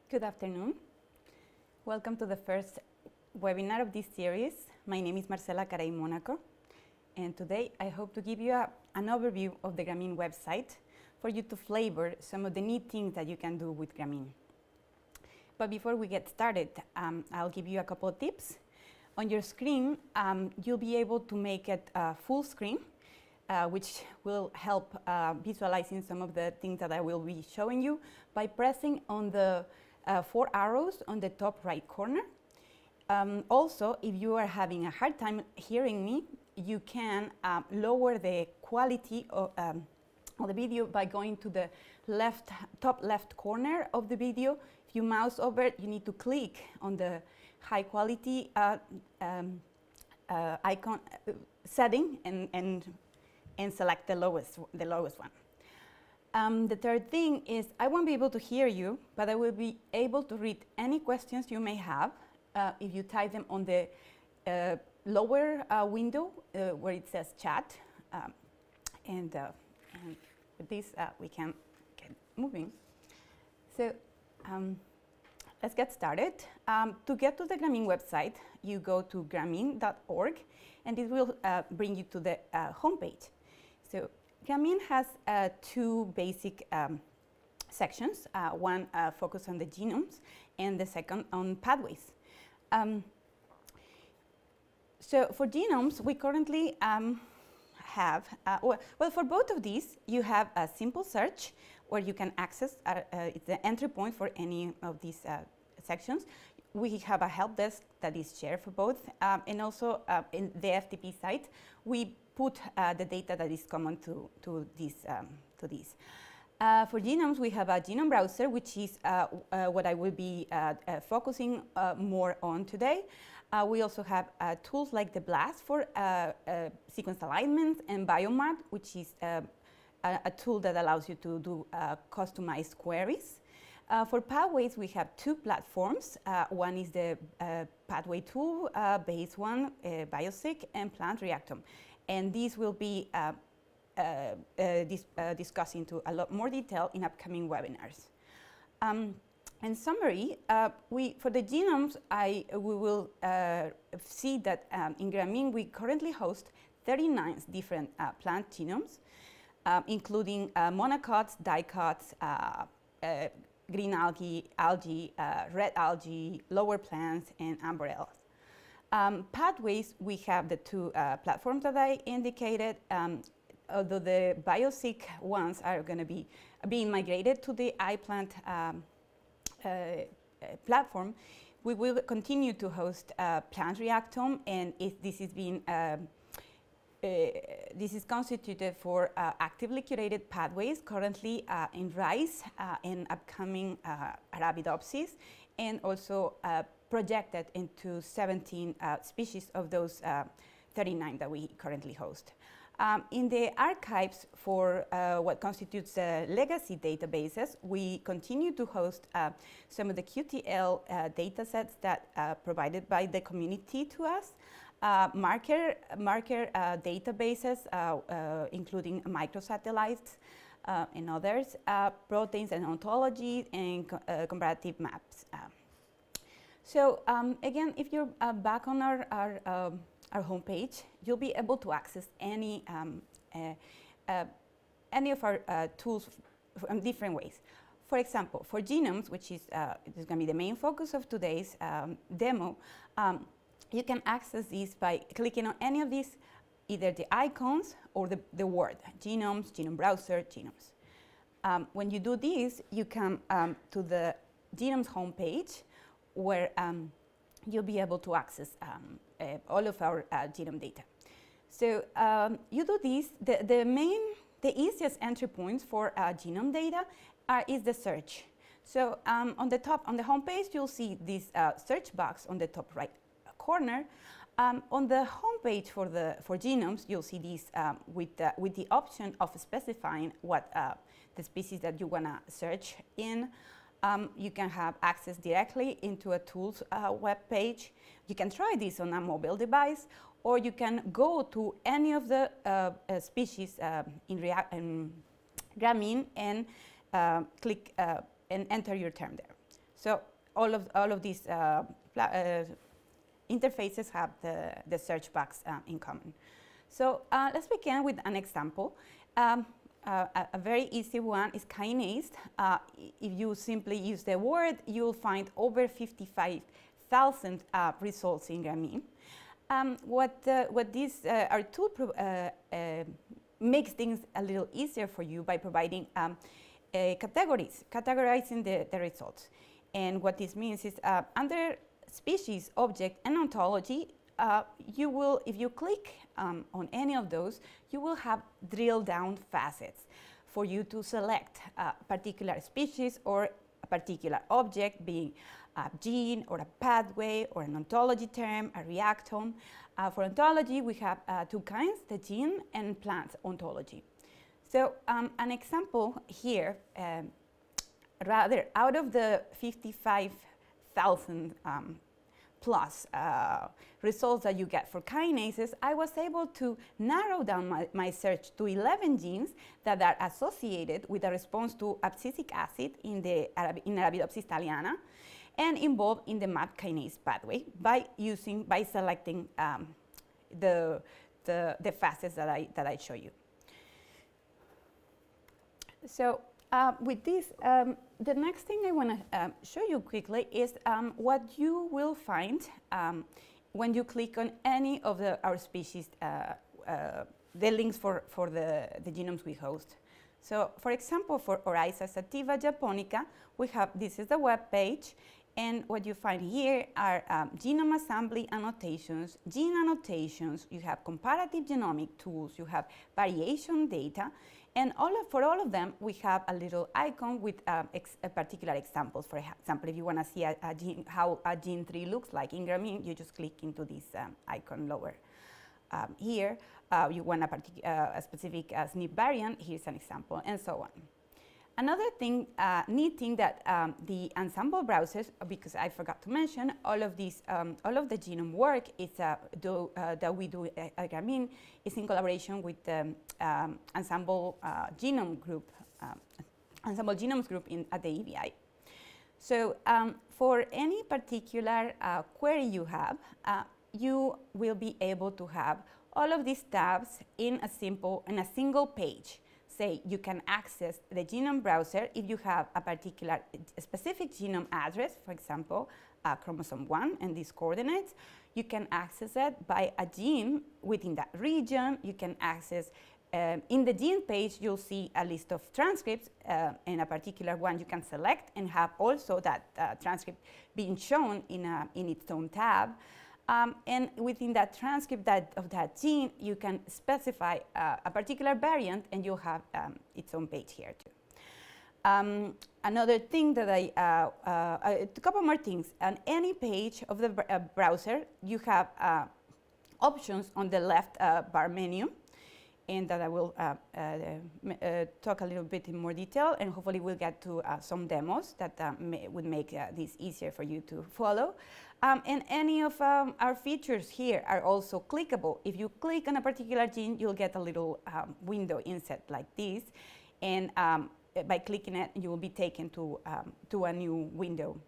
Good afternoon. Welcome to the first webinar of this series. My name is Marcela Caray Monaco, and today I hope to give you an overview of the Gramene website for you to flavor some of the neat things that you can do with Gramene. But before we get started, I'll give you a couple of tips. On your screen, you'll be able to make it full screen, which will help visualizing some of the things that I will be showing you by pressing on the 4 arrows on the top right corner. Also, if you are having a hard time hearing me, you can lower the quality of the video by going to the top left corner of the video. If you mouse over it, you need to click on the high quality icon setting and select the lowest one. The third thing is I won't be able to hear you, but I will be able to read any questions you may have if you type them on the lower window where it says chat. And with this, we can get moving. So let's get started. To get to the Gramene website, you go to gramene.org, and it will bring you to the homepage. So Gramene has two basic sections, one focused on the genomes and the second on pathways. So for genomes, we currently have, well, for both of these, you have a simple search where you can access, it's the entry point for any of these sections. We have a help desk that is shared for both, and also in the FTP site, we put the data that is common to these. For genomes, we have a genome browser, which is what I will be focusing more on today. We also have tools like the BLAST for sequence alignment, and Biomark, which is a tool that allows you to do customized queries. For pathways, we have two platforms. One is the pathway tool, base one, Bioseq, and Plant Reactome. And these will be discussed into a lot more detail in upcoming webinars. In summary, for the genomes, we will see that in Gramene, we currently host 39 different plant genomes, including monocots, dicots, green algae, red algae, lower plants, and amborellas. Pathways, we have the two platforms that I indicated. Although the Bioseq ones are going to be being migrated to the iPlant platform, we will continue to host Plant Reactome, and this is constituted for actively curated pathways currently in rice and upcoming Arabidopsis, and also projected into 17 species of those 39 that we currently host. In the archives for what constitutes legacy databases, we continue to host some of the QTL data sets that provided by the community to us, marker databases, including microsatellites and others, proteins and ontology, and comparative maps. So again, if you're back on our homepage, you'll be able to access any of our tools in different ways. For example, for genomes, which is going to be the main focus of today's demo, you can access these by clicking on any of these, either the icons or the word, genomes, genome browser, genomes. When you do this, you come to the genomes homepage, where you'll be able to access all of our genome data. So you do this. The easiest entry points for genome data is the search. So on the homepage, you'll see this search box on the top right corner. On the homepage for genomes, you'll see this with the option of specifying what the species that you wanna search in. You can have access directly into a tools web page. You can try this on a mobile device, or you can go to any of the species in Gramene and click and enter your term there. So all of these interfaces have the search box in common. So let's begin with an example. A very easy one is kinase. If you simply use the word, you'll find over 55,000 results in Gramene. What these our tool makes things a little easier for you by providing categories, categorizing the results. And what this means is under species, object, and ontology, you will, if you click on any of those, you will have drill down facets for you to select a particular species or a particular object, being a gene or a pathway or an ontology term, a reactome. For ontology, we have two kinds, the gene and plant ontology. So an example here, rather out of the 55,000 plus results that you get for kinases, I was able to narrow down my search to 11 genes that are associated with a response to abscisic acid in Arabidopsis thaliana and involved in the MAP kinase pathway by selecting the facets that I show you. So with this, the next thing I want to show you quickly is what you will find when you click on any of our species, the links for the genomes we host. So for example, for Oryza sativa japonica, we have, this is the web page, and what you find here are genome assembly annotations, gene annotations, you have comparative genomic tools, you have variation data, and for all of them, we have a little icon with particular examples. For example, if you want to see how a gene tree looks like in Gramene, you just click into this icon lower here. You want a specific SNP variant, here's an example, and so on. Another thing, neat thing that the Ensembl browsers, because I forgot to mention, all of the genome work is that we do at Gramene is in collaboration with the Ensembl Genome Group, Ensembl Genomes Group at the EBI. So for any particular query you have, you will be able to have all of these tabs in a single page. Say you can access the genome browser if you have a specific genome address, for example, chromosome 1 and these coordinates. You can access it by a gene within that region. You can access, in the gene page, you'll see a list of transcripts, and a particular one you can select and have also that transcript being shown in its own tab. And within that transcript of that gene, you can specify a particular variant, and you'll have its own page here too. Another thing that a couple more things. On any page of the browser, you have options on the left bar menu, and that I will talk a little bit in more detail, and hopefully we'll get to some demos that would make this easier for you to follow. And any of our features here are also clickable. If you click on a particular gene, you'll get a little window inset like this, and by clicking it, you will be taken to a new window.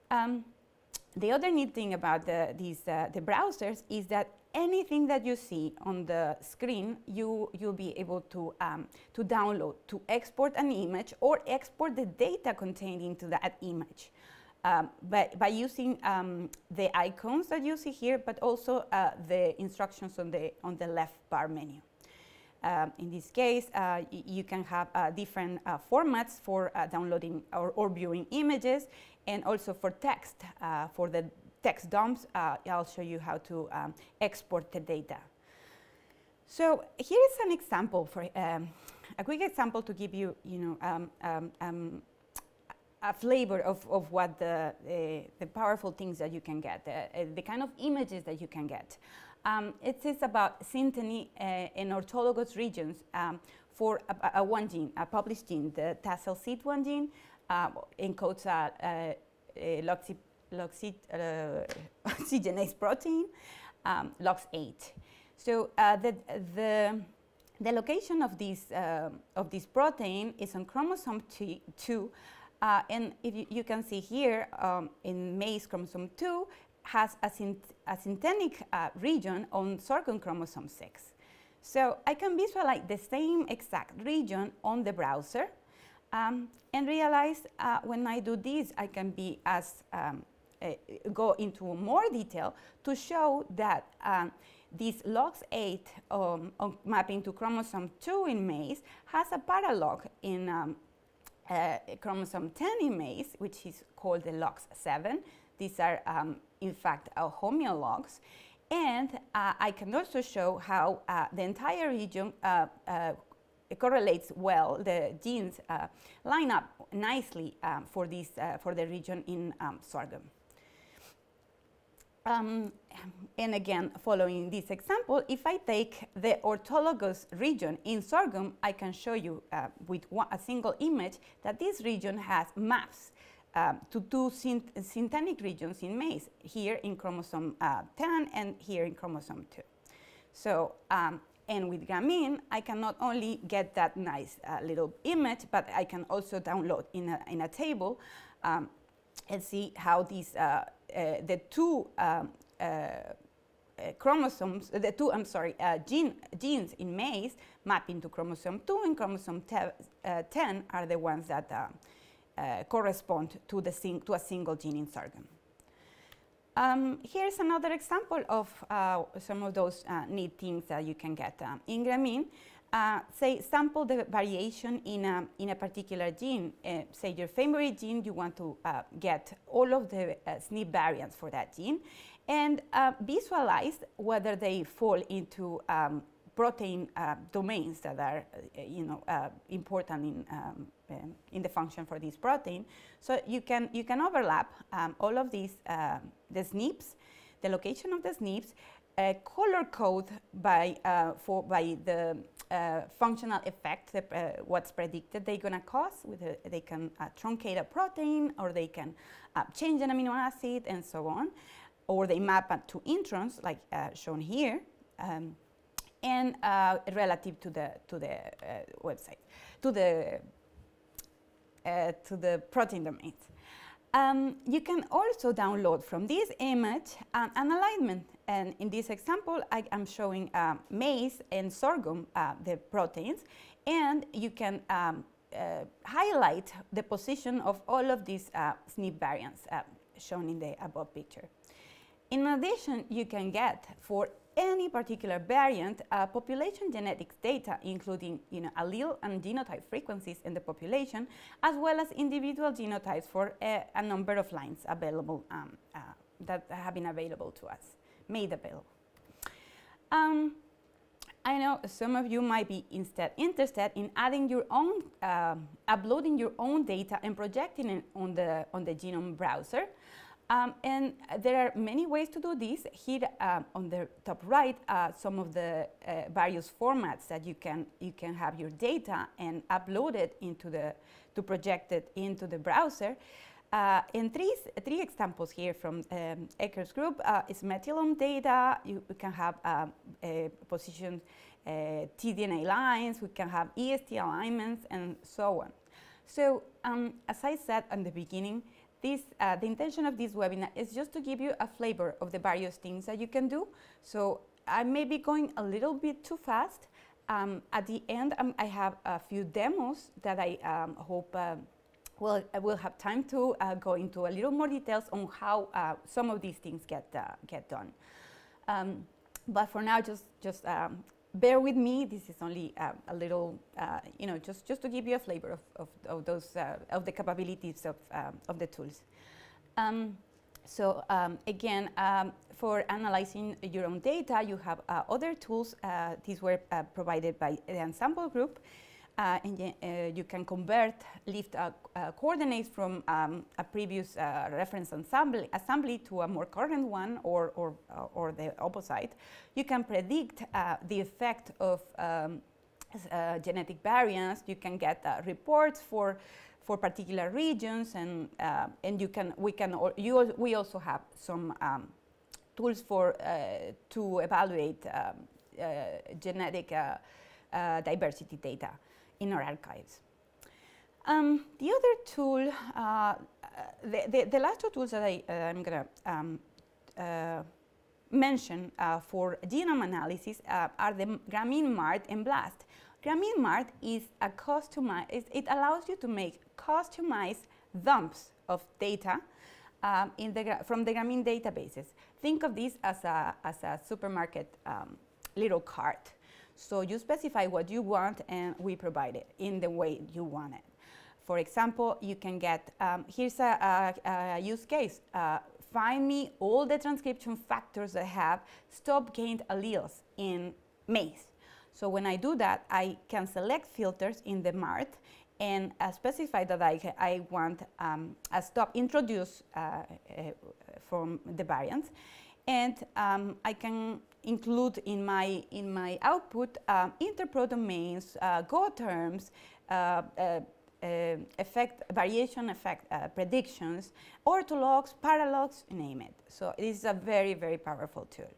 The other neat thing about the browsers is that anything that you see on the screen, you'll be able to download, to export an image or export the data contained into that image. By using the icons that you see here, but also the instructions on the left bar menu. In this case, you can have different formats for downloading or viewing images, and also for text. For the text dumps, I'll show you how to export the data. So here is an example for a quick example to give you, a flavor of what the powerful things that you can get, the kind of images that you can get. It is about Synteny and orthologous regions for one gene, a published gene. The tassel seed1 gene encodes a lipoxygenase protein, LOX8. So the location of this protein is on chromosome 2, And if you can see here, in maize, chromosome 2 has a syntenic region on sorghum chromosome 6. So I can visualize the same exact region on the browser and realize when I do this, I can be go into more detail to show that this lox8 mapping to chromosome 2 in maize has a paralog in chromosome 10 in maize, which is called the lox7. These are, in fact, homologs. And I can also show how the entire region correlates well. The genes line up nicely for the region in sorghum. And again, following this example, if I take the orthologous region in sorghum, I can show you with a single image that this region has maps to two syntenic regions in maize, here in chromosome 10 and here in chromosome 2. So, and with Gramene, I can not only get that nice little image, but I can also download in a table and see how these the two chromosomes, the two, genes in maize map into chromosome 2 and chromosome 10 are the ones that correspond to a single gene in sorghum. Here's another example of some of those neat things that you can get in Gramene. Say, sample the variation in a particular gene. Say your favorite gene, you want to get all of the SNP variants for that gene, and visualize whether they fall into protein domains that are, important in the function for this protein. So you can overlap all of these the SNPs, the location of the SNPs, color code by the functional effect, what's predicted they're going to cause. They can truncate a protein, or they can change an amino acid, and so on, or they map to introns, like shown here, and relative to the website, to the protein domains. You can also download from this image an alignment. And in this example, I am showing maize and sorghum, the proteins, and you can highlight the position of all of these SNP variants shown in the above picture. In addition, you can get, for any particular variant, population genetics data, including allele and genotype frequencies in the population, as well as individual genotypes for a number of lines available that have been available to us, made available. I know some of you might be instead interested in adding your own, uploading your own data and projecting it on the Genome browser. And there are many ways to do this. Here on the top right, some of the various formats that you can have your data and upload it to project it into the browser. And three examples here from Ecker's group is methylome data. You can have position tDNA lines. We can have EST alignments, and so on. So as I said in the beginning, the intention of this webinar is just to give you a flavor of the various things that you can do. So I may be going a little bit too fast. At the end, I have a few demos that I hope I will have time to go into a little more details on how some of these things get done. But for now, just bear with me. This is only a little, just to give you a flavor of those of the capabilities of the tools. Again, for analyzing your own data, you have other tools. These were provided by the Ensembl group. And you can convert lift coordinates from a previous reference assembly to a more current one, or the opposite. You can predict the effect of genetic variants. You can get reports for particular regions, and we also have some tools to evaluate genetic diversity data in our archives. The other tool, the last two tools that I'm going to mention for genome analysis are the Gramene MART and BLAST. Gramene MART is a customized, it allows you to make customized dumps of data from the Gramene databases. Think of this as a supermarket little cart. So you specify what you want and we provide it in the way you want it. For example, you can get, here's a use case. Find me all the transcription factors that have stop-gained alleles in maize. So when I do that, I can select filters in the MART and specify that I want a stop introduced from the variants. And I can include in my output interprodomains, Go terms, variation effect predictions, orthologs, paralogs, name it. So it is a very, very powerful tool.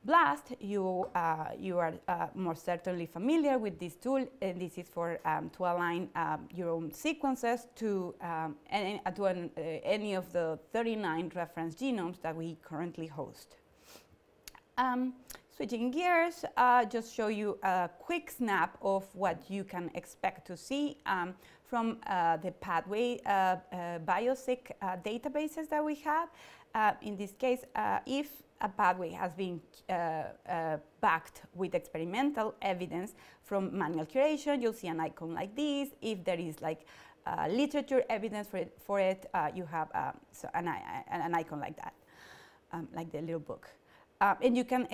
BLAST, you are more certainly familiar with this tool. This is for to align your own sequences to any of the 39 reference genomes that we currently host. Switching gears, just show you a quick snap of what you can expect to see from the pathway bioseq databases that we have. In this case, if a pathway has been backed with experimental evidence from manual curation, you'll see an icon like this. If there is like literature evidence for it, you have an icon like that, like the little book. And you can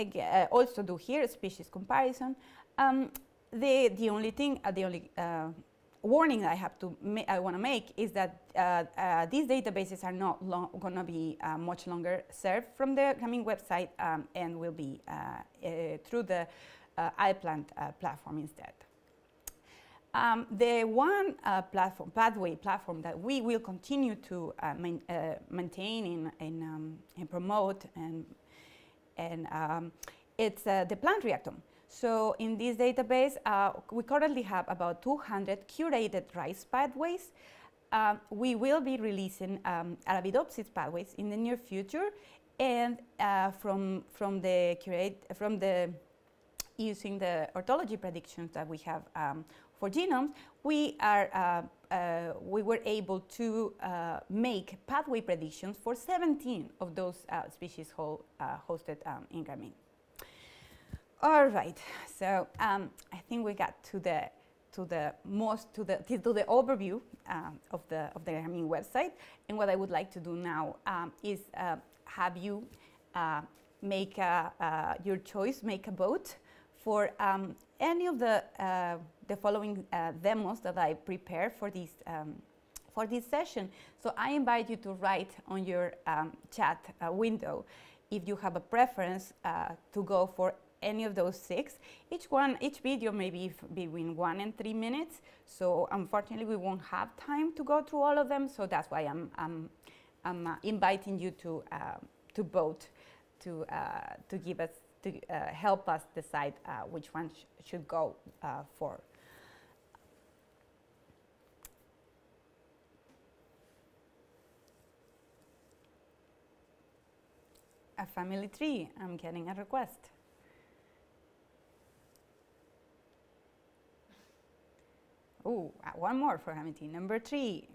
also do here a species comparison. The only thing, the only warning that I want to make is that these databases are not going to be much longer served from the Gramene website and will be through the iPlant platform instead. The one pathway platform that we will continue to maintain and promote and it's the plant reactome. So in this database, we currently have about 200 curated rice pathways. We will be releasing Arabidopsis pathways in the near future, and using the orthology predictions that we have for genomes, we were able to make pathway predictions for 17 of those species hosted in Gramene. All right, so I think we got to the overview of the Gramene website, and what I would like to do now is have you make your choice, make a vote for any of the following demos that I prepared for this session. So I invite you to write on your chat window if you have a preference to go for any of those 6. Each video may be between 1 and 3 minutes. So unfortunately, we won't have time to go through all of them. So that's why I'm inviting you to vote to give us help us decide which one should go for. A family tree. I'm getting a request. Oh, one more for family tree. Number 3,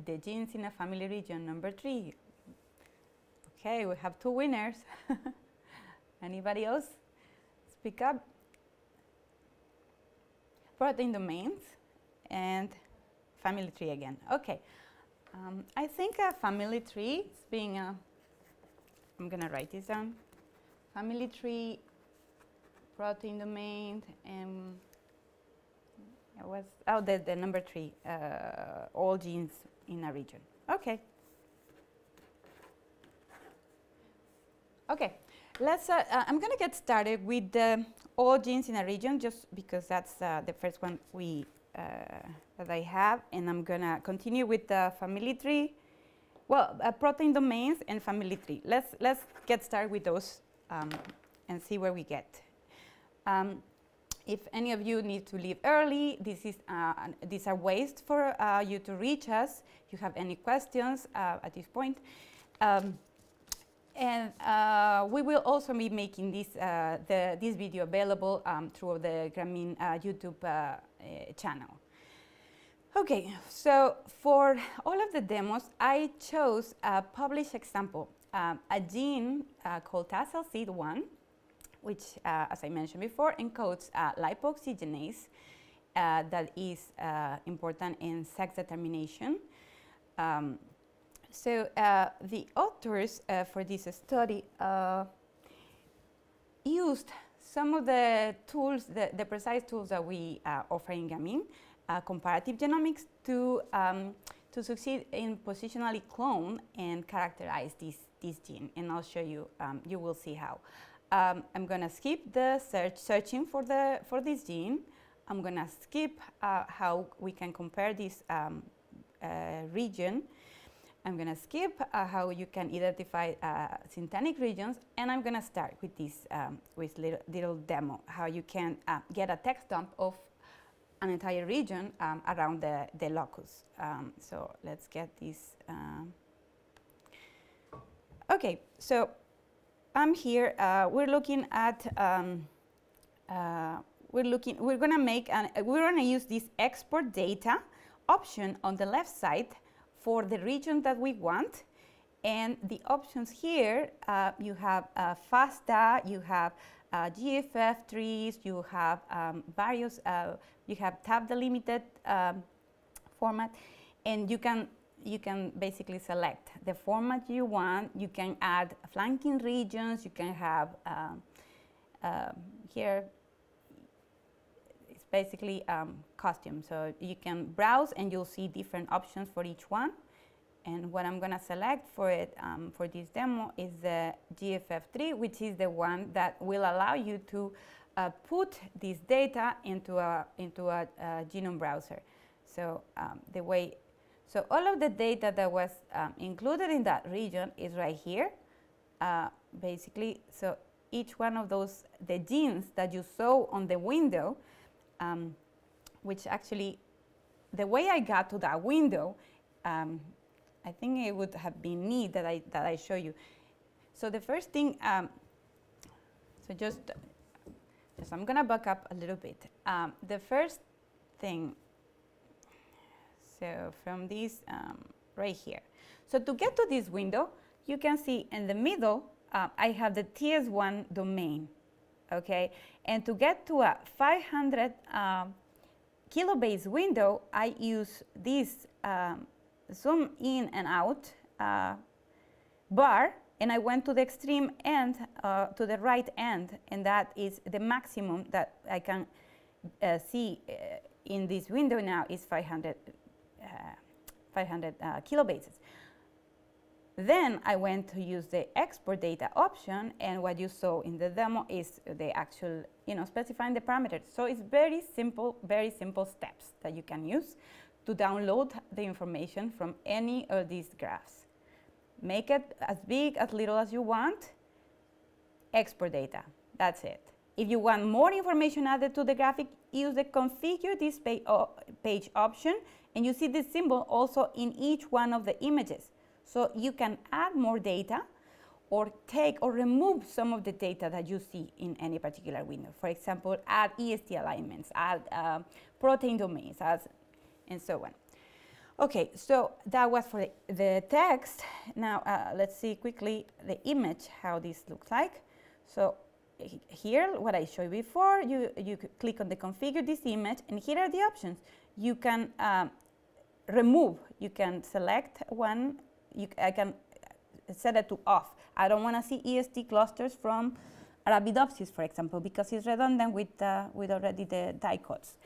the genes in a family region. Number 3. Okay, we have 2 winners. Anybody else? Speak up. Protein domains and family tree again. Okay. I think a family tree is being a. I'm going to write this down. Family tree, protein domain, and it was the number 3, all genes in a region. Okay. Okay. Let's. I'm going to get started with all genes in a region, just because that's the first one that I have, and I'm going to continue with the family tree. Well, protein domains and family tree. Let's get started with those and see where we get. if any of you need to leave early, these are ways for you to reach us. If you have any questions at this point. And we will also be making this video available through the Gramene YouTube channel. Okay, so for all of the demos, I chose a published example, a gene called TASLC1, which, as I mentioned before, encodes lipoxygenase that is important in sex determination. So the authors for this study used some of the tools, the precise tools that we offer in Gramene, comparative genomics, to succeed in positionally clone and characterize this gene. And I'll show you, you will see how. I'm going to skip the searching for this gene. I'm going to skip how we can compare this region. I'm going to skip how you can identify syntenic regions, and I'm going to start with this with little demo, how you can get a text dump of an entire region around the locus. So let's get this. Okay, so I'm here. We're looking at. We're going to use this export data option on the left side for the region that we want. And the options here, you have FASTA, you have GFF trees, you have various, you have tab delimited format, and you can basically select the format you want. You can add flanking regions. You can have here. It's basically custom, so you can browse and you'll see different options for each one. And what I'm going to select for it for this demo is the GFF3, which is the one that will allow you to put this data into a genome browser. So so all of the data that was included in that region is right here, basically. So each one of those, the genes that you saw on the window, which actually, the way I got to that window, I think it would have been neat that I show you. So the first thing, so just I'm gonna back up a little bit. The first thing, so from this right here. So to get to this window, you can see in the middle, I have the TS1 domain, okay? And to get to a 500 kilobase window, I use this zoom in and out bar, and I went to the extreme end, to the right end, and that is the maximum that I can see in this window now is 500 kilobases. Then I went to use the export data option, and what you saw in the demo is the actual, specifying the parameters. So it's very simple steps that you can use to download the information from any of these graphs. Make it as big, as little as you want, export data, that's it. If you want more information added to the graphic, use the configure this page option, and you see this symbol also in each one of the images. So you can add more data or take or remove some of the data that you see in any particular window. For example, add EST alignments, add protein domains, and so on. Okay, so that was for the text. Now let's see quickly the image, how this looks like. So here, what I showed you before, you click on the configure this image, and here are the options. You can remove, you can select one, I can set it to off. I don't want to see EST clusters from Arabidopsis, for example, because it's redundant with already the dicots.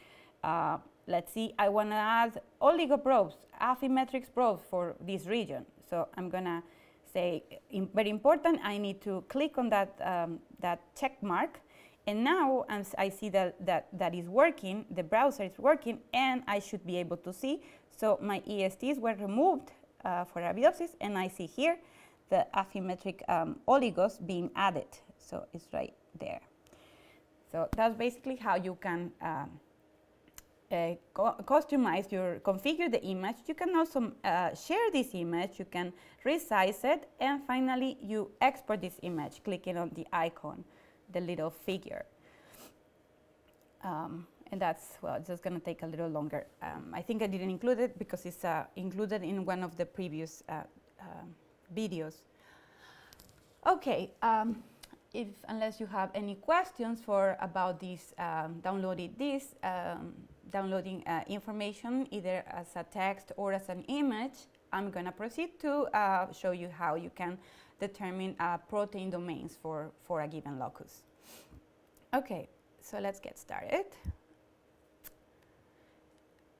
Let's see, I want to add oligoprobes, Affymetrix probes for this region. So I'm going to say, very important, I need to click on that check mark. And now I see that is working, the browser is working, and I should be able to see. So my ESTs were removed for Arabidopsis, and I see here the Affymetric oligos being added. So it's right there. So that's basically how you can customize configure the image. You can also share this image, you can resize it, and finally you export this image, clicking on the icon, the little figure. And that's, well, it's just going to take a little longer. I think I didn't include it because it's included in one of the previous videos. Okay, unless you have any questions about this, downloading information either as a text or as an image, I'm going to proceed to show you how you can determine protein domains for a given locus. Okay, so let's get started.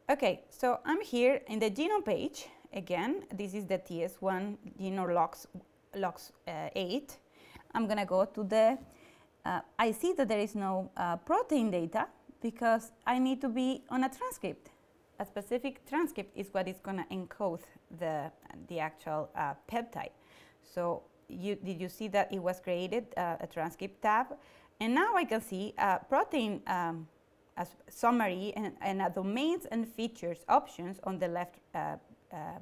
Okay, so I'm here in the genome page. Again, this is the TS1 genome lox 8. I'm going to go to the, I see that there is no protein data because I need to be on a transcript. A specific transcript is what is going to encode the actual peptide. So did you see that it was created, a transcript tab? And now I can see protein as summary and domains and features options on the left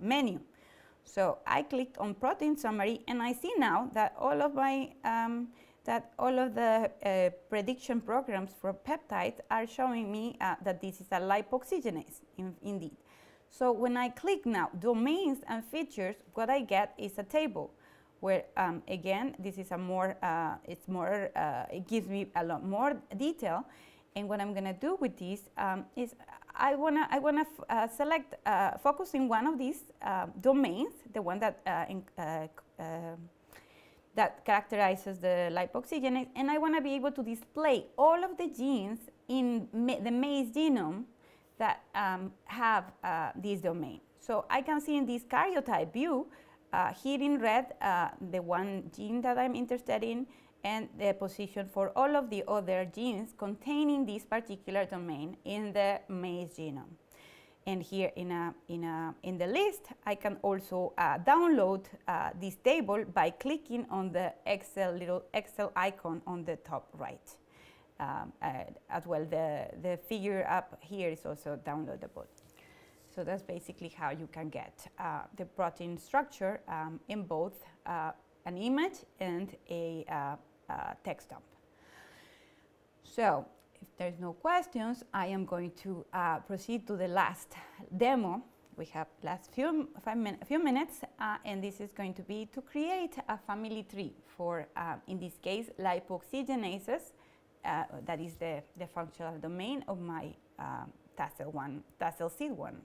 menu. So I clicked on protein summary, and I see now that all of my the prediction programs for peptides are showing me that this is a lipoxygenase indeed. So when I click now domains and features, what I get is a table where again this is a more it gives me a lot more detail. And what I'm going to do with this is I wanna select focus in one of these domains, the one that that characterizes the lipoxygenase, and I want to be able to display all of the genes in the maize genome that have this domain. So I can see in this karyotype view here in red the one gene that I'm interested in, and the position for all of the other genes containing this particular domain in the maize genome. And here in the list, I can also download this table by clicking on the little Excel icon on the top right. As well, the figure up here is also downloadable. So that's basically how you can get the protein structure in both an image and a text dump. So if there's no questions, I am going to proceed to the last demo. We have last few minutes, and this is going to be to create a family tree for, in this case, lipoxygenases. That is the functional domain of my tassel seed 1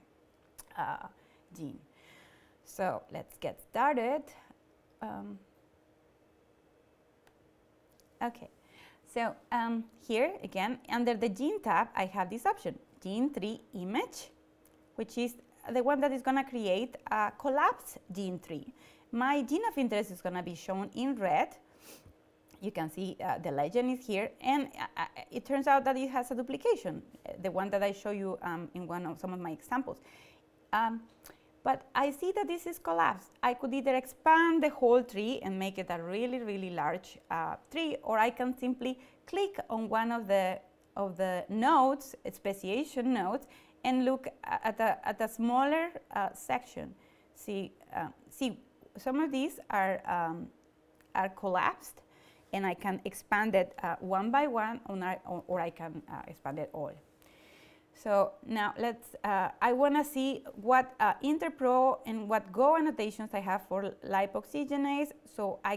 gene. So let's get started. Okay, so here again under the gene tab I have this option, gene tree image, which is the one that is going to create a collapsed gene tree. My gene of interest is going to be shown in red. You can see the legend is here, and it turns out that it has a duplication, the one that I show you in some of my examples. But I see that this is collapsed. I could either expand the whole tree and make it a really, really large tree, or I can simply click on one of the nodes, speciation nodes, and look at a smaller section. See, some of these are collapsed, and I can expand it one by one, or I can expand it all. So now let's, I want to see what interpro and what Go annotations I have for lipoxygenase. So I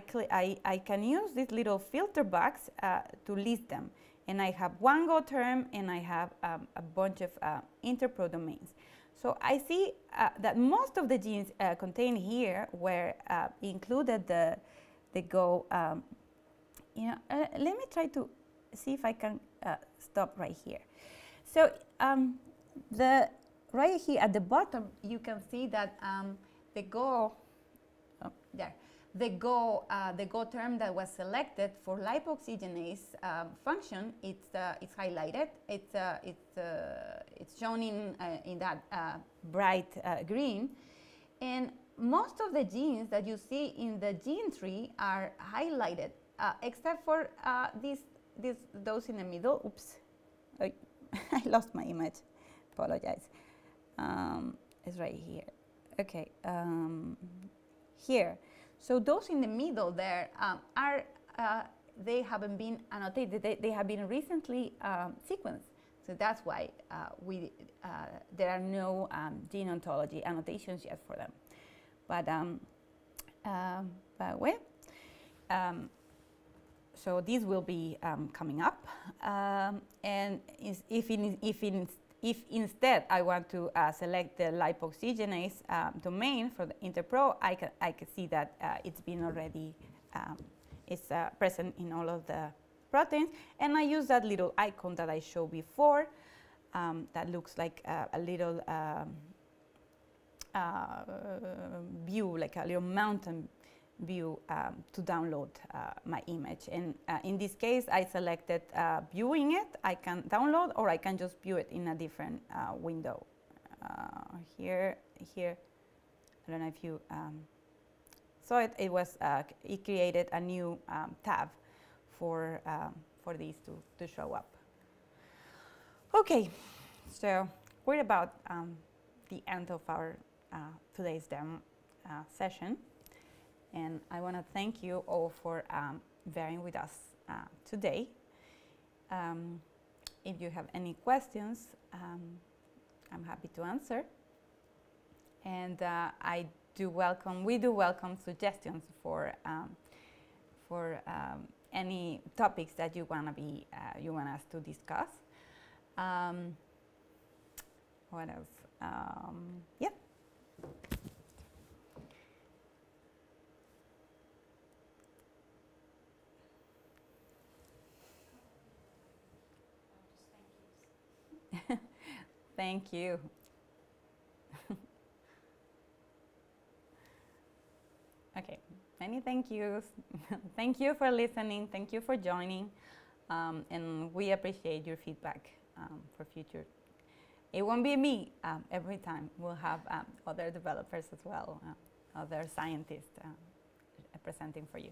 can use this little filter box to list them. And I have one Go term, and I have a bunch of interpro domains. So I see that most of the genes contained here were included the Go. Let me try to see if I can stop right here. So right here at the bottom, you can see that the Go term that was selected for lipoxygenase function, it's highlighted. It's shown in that bright green, and most of the genes that you see in the gene tree are highlighted, except for this those in the middle, oops, I lost my image, apologize. It's right here. Okay, here. So those in the middle there are, they haven't been annotated. They have been recently sequenced. So that's why there are no gene ontology annotations yet for them. But well, so these will be coming up. And if instead I want to select the lipoxygenase domain for the interpro, I can see that it's been already it's present in all of the proteins, and I use that little icon that I showed before that looks like a little view, like a little mountain view to download my image. And in this case, I selected viewing it. I can download, or I can just view it in a different window. Here. I don't know if you saw it. It created a new tab for these to show up. Okay, so we're about the end of our today's demo session. And I want to thank you all for bearing with us today. If you have any questions, I'm happy to answer. And we do welcome suggestions for any topics that you want us to discuss. What else? Yeah. Thank you. Okay, many thank yous. Thank you for listening. Thank you for joining. And we appreciate your feedback for future. It won't be me every time. We'll have other developers as well, other scientists presenting for you.